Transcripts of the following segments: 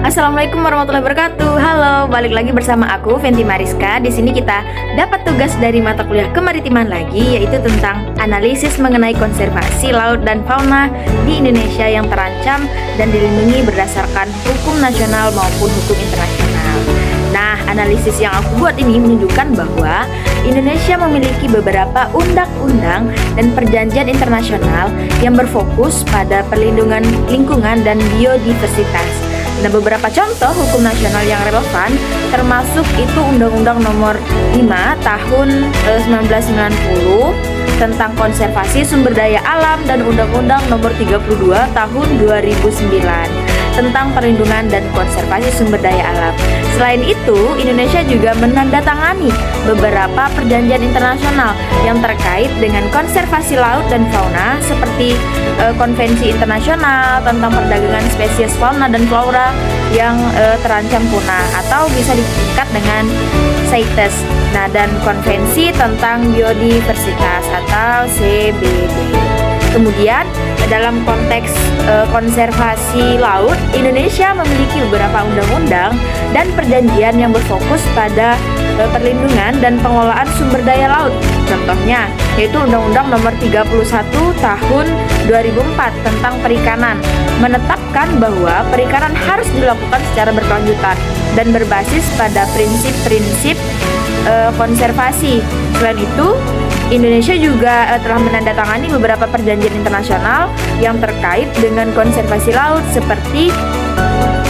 Assalamualaikum warahmatullahi wabarakatuh. Halo, balik lagi bersama aku Fenty Mariska. Di sini kita dapat tugas dari mata kuliah kemaritiman lagi, yaitu tentang analisis mengenai konservasi laut dan fauna di Indonesia yang terancam dan dilindungi berdasarkan hukum nasional maupun hukum internasional. Nah, analisis yang aku buat ini menunjukkan bahwa Indonesia memiliki beberapa undang-undang dan perjanjian internasional yang berfokus pada perlindungan lingkungan dan biodiversitas. Nah, beberapa contoh hukum nasional yang relevan termasuk itu Undang-Undang Nomor 5 Tahun 1990 tentang konservasi sumber daya alam dan Undang-Undang Nomor 32 Tahun 2009 tentang perlindungan dan konservasi sumber daya alam. Selain itu, Indonesia juga menandatangani beberapa perjanjian internasional yang terkait dengan konservasi laut dan fauna seperti Konvensi Internasional tentang Perdagangan Spesies Fauna dan Flora yang terancam punah atau bisa disingkat dengan CITES. Nah, dan Konvensi tentang Biodiversitas atau CBD. Kemudian dalam konteks konservasi laut, Indonesia memiliki beberapa undang-undang dan perjanjian yang berfokus pada perlindungan dan pengelolaan sumber daya laut. Contohnya yaitu Undang-Undang Nomor 31 Tahun 2004 tentang perikanan, menetapkan bahwa perikanan harus dilakukan secara berkelanjutan dan berbasis pada prinsip-prinsip konservasi. Selain itu, Indonesia juga telah menandatangani beberapa perjanjian internasional yang terkait dengan konservasi laut seperti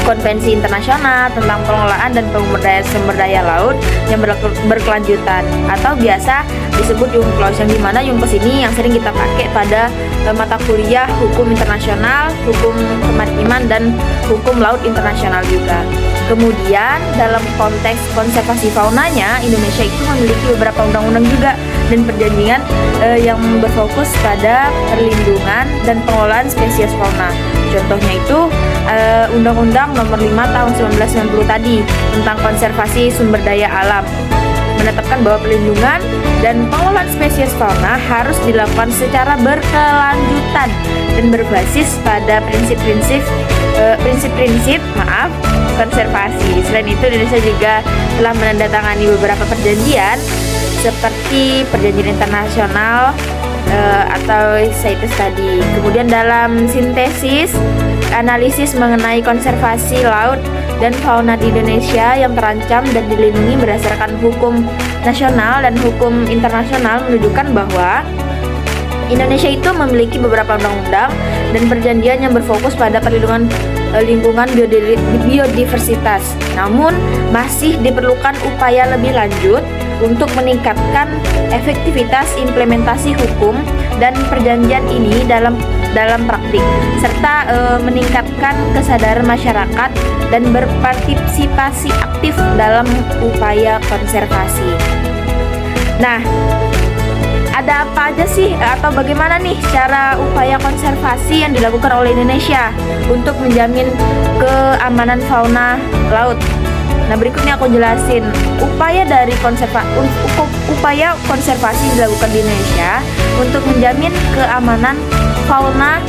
Konvensi Internasional tentang Pengelolaan dan Pemberdayaan Sumber Daya Laut yang berkelanjutan atau biasa disebut UNCLOS, yang dimana UNCLOS ini yang sering kita pakai pada mata kuliah hukum internasional, hukum kemaritiman, dan hukum laut internasional juga. Kemudian dalam konteks konservasi faunanya, Indonesia itu memiliki beberapa undang-undang juga dan perjanjian yang berfokus pada perlindungan dan pengelolaan spesies fauna. Contohnya itu Undang-Undang Nomor 5 Tahun 1990 tadi tentang konservasi sumber daya alam, menetapkan bahwa perlindungan dan pengelolaan spesies fauna harus dilakukan secara berkelanjutan dan berbasis pada prinsip-prinsip konservasi. Selain itu, Indonesia juga telah menandatangani beberapa perjanjian seperti perjanjian internasional atau CITES tadi. Kemudian dalam sintesis analisis mengenai konservasi laut dan fauna di Indonesia yang terancam dan dilindungi berdasarkan hukum nasional dan hukum internasional menunjukkan bahwa Indonesia itu memiliki beberapa undang-undang dan perjanjian yang berfokus pada perlindungan lingkungan biodiversitas. Namun, masih diperlukan upaya lebih lanjut untuk meningkatkan efektivitas implementasi hukum dan perjanjian ini dalam praktik, serta meningkatkan kesadaran masyarakat dan berpartisipasi aktif dalam upaya konservasi. Nah, ada apa aja sih atau bagaimana nih cara upaya konservasi yang dilakukan oleh Indonesia untuk menjamin keamanan fauna laut? Nah, berikutnya aku jelasin upaya konservasi yang dilakukan di Indonesia untuk menjamin keamanan fauna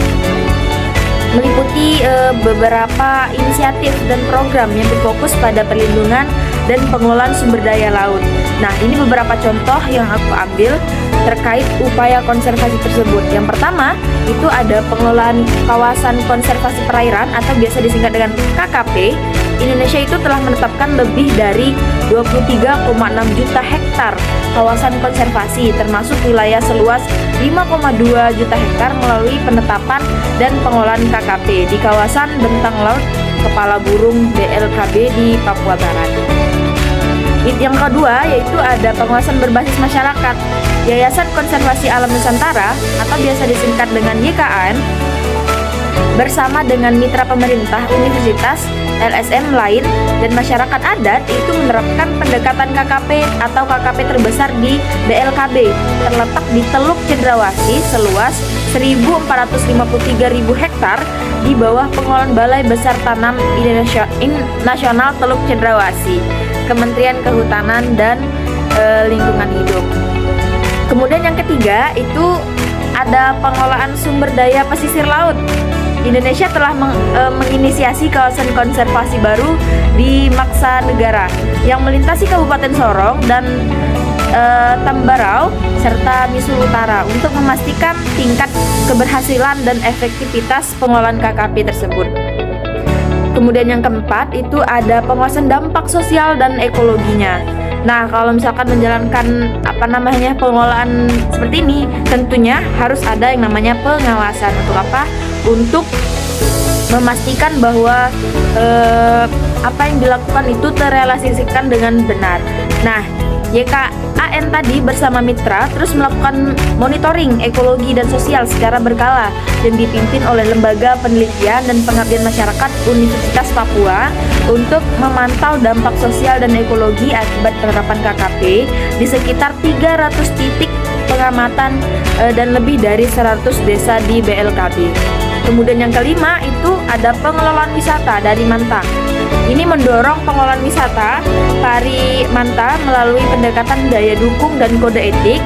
meliputi beberapa inisiatif dan program yang berfokus pada perlindungan dan pengelolaan sumber daya laut. Nah, ini beberapa contoh yang aku ambil terkait upaya konservasi tersebut. Yang pertama, itu ada pengelolaan kawasan konservasi perairan atau biasa disingkat dengan KKP. Indonesia itu telah menetapkan lebih dari 23,6 juta hektar kawasan konservasi, termasuk wilayah seluas 5,2 juta hektar melalui penetapan dan pengelolaan KKP di kawasan bentang laut Kepala Burung BLKB di Papua Barat. Yang kedua yaitu ada pengawasan berbasis masyarakat. Yayasan Konservasi Alam Nusantara atau biasa disingkat dengan YKAN bersama dengan mitra pemerintah, universitas, LSM lain, dan masyarakat adat itu menerapkan pendekatan KKP atau KKP terbesar di BLKB terletak di Teluk Cendrawasih seluas 1.453.000 hektar di bawah pengelolaan Balai Besar Tanam Nasional Teluk Cendrawasih, Kementerian Kehutanan dan Lingkungan Hidup. Kemudian yang ketiga itu ada pengelolaan sumber daya pesisir laut. Indonesia telah menginisiasi kawasan konservasi baru di Maksa Negara yang melintasi Kabupaten Sorong dan Tambarau serta Misul Utara untuk memastikan tingkat keberhasilan dan efektivitas pengelolaan KKP tersebut. Kemudian yang keempat itu ada pengawasan dampak sosial dan ekologinya. Nah, kalau misalkan menjalankan pengelolaan seperti ini, tentunya harus ada yang namanya pengawasan. Untuk apa? Untuk memastikan bahwa apa yang dilakukan itu terrealisasikan dengan benar. Nah, YKAN tadi bersama mitra terus melakukan monitoring ekologi dan sosial secara berkala dan dipimpin oleh Lembaga Penelitian dan Pengabdian Masyarakat Universitas Papua untuk memantau dampak sosial dan ekologi akibat penerapan KKP di sekitar 300 titik pengamatan dan lebih dari 100 desa di BLKB. Kemudian yang kelima itu ada pengelolaan wisata dari Manta. Ini mendorong pengelolaan wisata Pari Manta melalui pendekatan daya dukung dan kode etik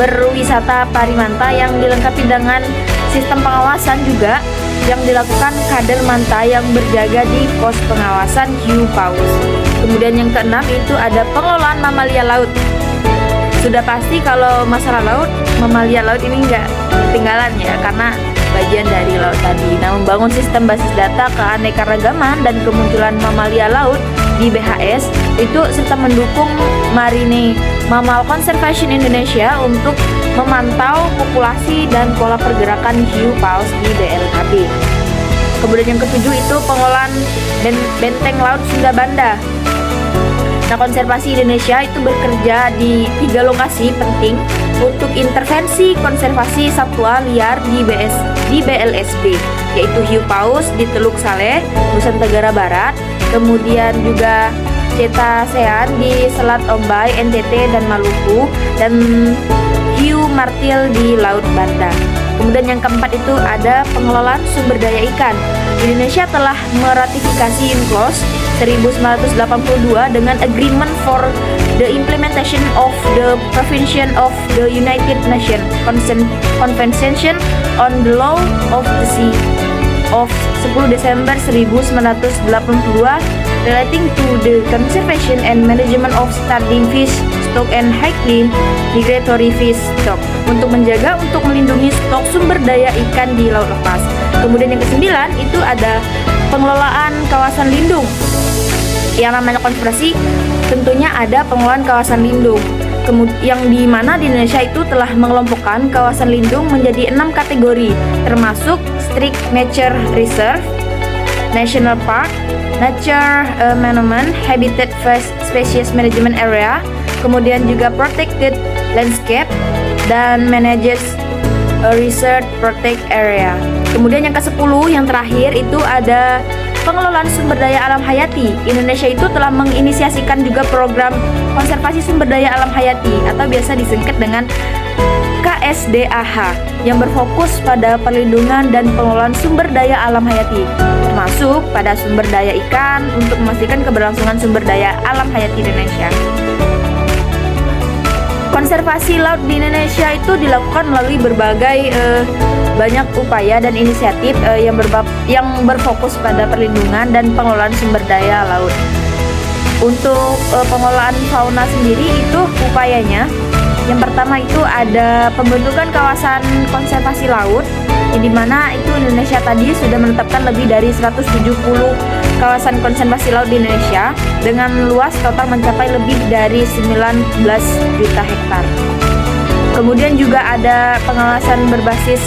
berwisata Pari Manta yang dilengkapi dengan sistem pengawasan juga yang dilakukan kader Manta yang berjaga di pos pengawasan hiu paus. Kemudian yang keenam itu ada pengelolaan mamalia laut. Sudah pasti kalau masalah laut, mamalia laut ini nggak ketinggalan ya, karena bagian dari laut tadi. Nah, membangun sistem basis data keanekaragaman dan kemunculan mamalia laut di BHS itu serta mendukung Marine Mammal Conservation Indonesia untuk memantau populasi dan pola pergerakan hiu paus di BLKB. Kemudian yang ketujuh itu pengelolaan benteng laut Sunda Banda. Nah, konservasi Indonesia itu bekerja di 3 lokasi penting untuk intervensi konservasi satwa liar di BLSB, yaitu hiu paus di Teluk Saleh, Nusa Tenggara Barat, kemudian juga cetacean di Selat Ombay, NTT dan Maluku, dan hiu martil di Laut Banda. Kemudian yang keempat itu ada pengelolaan sumber daya ikan. Indonesia telah meratifikasi UNCLOS 1982 dengan Agreement for the Implementation of the Convention of the United Nations Convention on the Law of the Sea of 10 Desember 1982 relating to the conservation and management of starting fish stock and highly migratory fish stock untuk melindungi stok sumber daya ikan di laut lepas. Kemudian yang kesembilan itu ada pengelolaan kawasan lindung. Yang namanya konservasi tentunya ada pengelolaan kawasan lindung. Yang di mana di Indonesia itu telah mengelompokkan kawasan lindung menjadi 6 kategori, termasuk strict nature reserve, national park, nature monument, habitat species management area, kemudian juga protected landscape dan managed research protect area. Kemudian yang ke-10 yang terakhir itu ada pengelolaan sumber daya alam hayati. Indonesia itu telah menginisiasikan juga program konservasi sumber daya alam hayati atau biasa disingkat dengan KSDAH yang berfokus pada perlindungan dan pengelolaan sumber daya alam hayati, termasuk pada sumber daya ikan untuk memastikan keberlangsungan sumber daya alam hayati Indonesia. Konservasi laut di Indonesia itu dilakukan melalui berbagai banyak upaya dan inisiatif yang berfokus pada perlindungan dan pengelolaan sumber daya laut. Untuk pengelolaan fauna sendiri itu upayanya, yang pertama itu ada pembentukan kawasan konservasi laut, di mana itu Indonesia tadi sudah menetapkan lebih dari 170 kawasan konservasi laut di Indonesia dengan luas total mencapai lebih dari 19 juta hektar. Kemudian juga ada pengawasan berbasis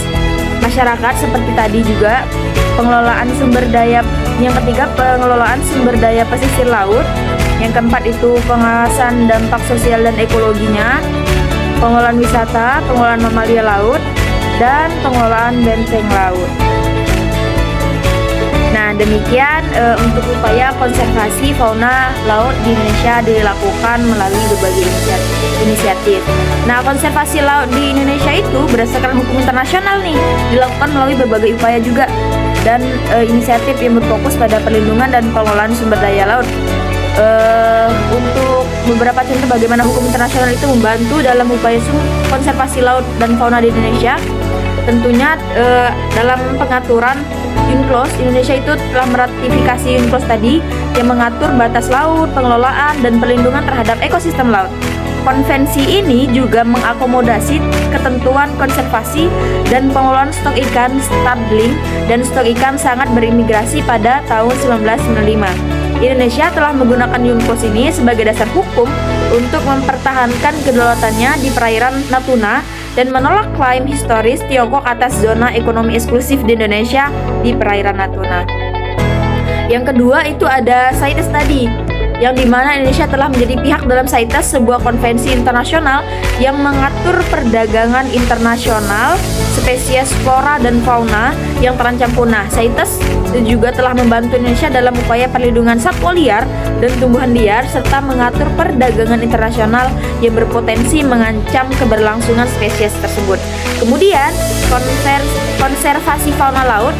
masyarakat seperti tadi juga, pengelolaan sumber daya. Yang ketiga, pengelolaan sumber daya pesisir laut. Yang keempat itu pengawasan dampak sosial dan ekologinya, pengelolaan wisata, pengelolaan mamalia laut, dan pengelolaan benteng laut. Nah, demikian untuk upaya konservasi fauna laut di Indonesia dilakukan melalui berbagai inisiatif. Nah, konservasi laut di Indonesia itu berdasarkan hukum internasional nih, dilakukan melalui berbagai upaya juga dan inisiatif yang berfokus pada perlindungan dan pengelolaan sumber daya laut. Untuk beberapa contoh bagaimana hukum internasional itu membantu dalam upaya konservasi laut dan fauna di Indonesia. tentunya dalam pengaturan UNCLOS, Indonesia itu telah meratifikasi UNCLOS tadi yang mengatur batas laut, pengelolaan, dan perlindungan terhadap ekosistem laut. Konvensi ini juga mengakomodasi ketentuan konservasi dan pengelolaan stok ikan startling dan stok ikan sangat berimigrasi pada tahun 1995. Indonesia telah menggunakan UNCLOS ini sebagai dasar hukum untuk mempertahankan kedaulatannya di perairan Natuna dan menolak klaim historis Tiongkok atas zona ekonomi eksklusif di Indonesia di perairan Natuna. Yang kedua itu ada CITES tadi, yang dimana Indonesia telah menjadi pihak dalam CITES, sebuah konvensi internasional yang mengatur perdagangan internasional spesies flora dan fauna yang terancam punah. CITES juga telah membantu Indonesia dalam upaya perlindungan satwa liar dan tumbuhan liar serta mengatur perdagangan internasional yang berpotensi mengancam keberlangsungan spesies tersebut. Kemudian, konservasi fauna laut.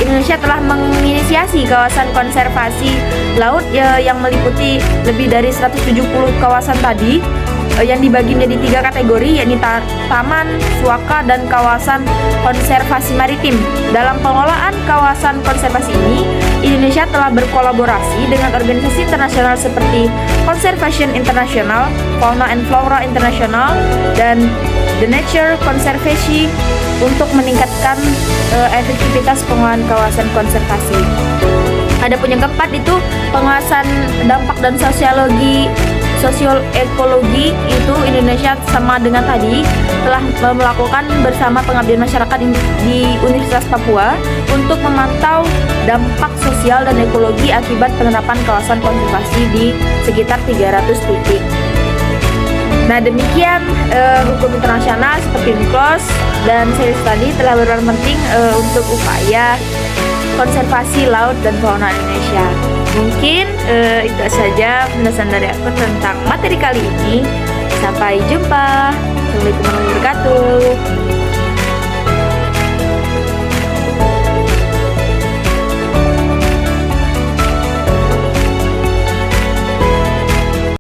Indonesia telah menginisiasi kawasan konservasi laut yang meliputi lebih dari 170 kawasan tadi yang dibagi menjadi 3 kategori, yakni taman, suaka, dan kawasan konservasi maritim. Dalam pengelolaan kawasan konservasi ini, Indonesia telah berkolaborasi dengan organisasi internasional seperti Conservation International, Fauna and Flora International, dan The Nature Conservancy untuk meningkatkan efektivitas pengelolaan kawasan konservasi. Adapun yang keempat itu pengawasan dampak dan sosioekologi itu Indonesia sama dengan tadi telah melakukan bersama pengabdian masyarakat di Universitas Papua untuk memantau dampak sosial dan ekologi akibat penerapan kawasan konservasi di sekitar 300 titik. Nah, demikian hukum internasional seperti UNCLOS dan CITES tadi telah berperan penting untuk upaya konservasi laut dan fauna Indonesia. Mungkin itu saja penjelasan dari aku tentang materi kali ini. Sampai jumpa. Assalamualaikum warahmatullahi wabarakatuh.